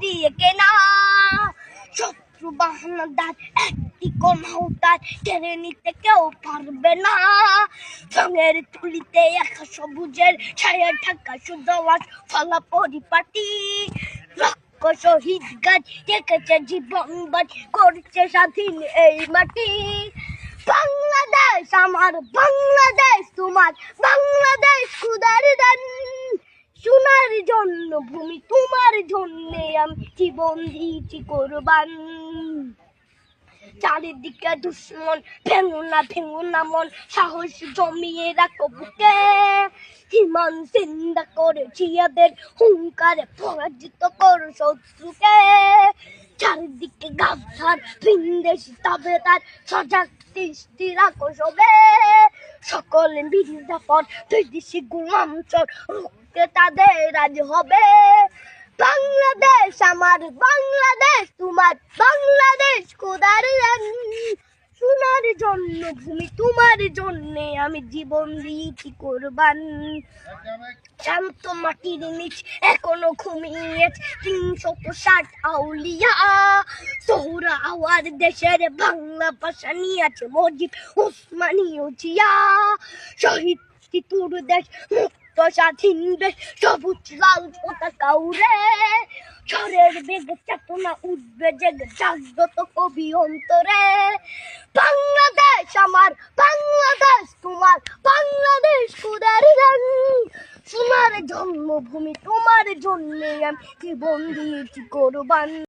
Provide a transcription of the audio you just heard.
দিয়ে কেনা। শত্রু বাহানাদার একটি কোনাও তার কেড়ে নিতে কেউ পারবে না। রঙের তুলিতে একা সবুজের ছায়া ঢাকা শুদ্ধ ফলা পরিপাটি। লক্ষ শহীদ গাছ রেখেছে জীবন বাজ করছে স্বাধীন এই মাটি। বাংলাদেশ আমার, বাংলাদেশ তোমার, বাংলাদেশ খুদার দান। সোনার জন্য ভূমি তোমার জন্যে আমি জীবন দিয়েছি কোরবান। চারিদিকে দুশ্মন, ভেঙো না মন, সাহস জমিয়ে রাখো বুকে। হিমান চিন্তা করেছি এদের হুঙ্কারে পরাজিত করো শত্রুকে। চারিদিকে গাদ্দার ভিনদেশি তাবেদার, সজাগ দৃষ্টি রাখো সবে। সকলে মির্জাফর বিদেশি গোলাম চোর রুখতে তাদের আজ হবে। বাংলাদেশ আমার, বাংলাদেশ তোমার, বাংলাদেশ খোদার দান। সোনার জন্য ভূমি তোমার জন্যে আমি জীবন দিয়েছি কোরবান। শান্ত মাটির নিচ এখনো ঘুমিয়ে ৩৬০ আউলিয়া। সোহরা আওয়ার দেশের বাংলা ভাষা নিয়েছে মজিদ ওসমানীয় জিয়া। শহীদ তিতুর দেশ, মুক্ত স্বাধীন দেশ, সবুজ লাল পতাকা উড়ে। ঝড়ের বেগে চেতনা উঠবে জেগে জাগ্রত কবি অন্তরে। বাংলাদেশ আমার, বাংলাদেশ তোমার, বাংলাদেশ খোদার দান। সোনার জন্মভূমি তোমার জন্যে আমি জীবন দিয়েছি কোরবান।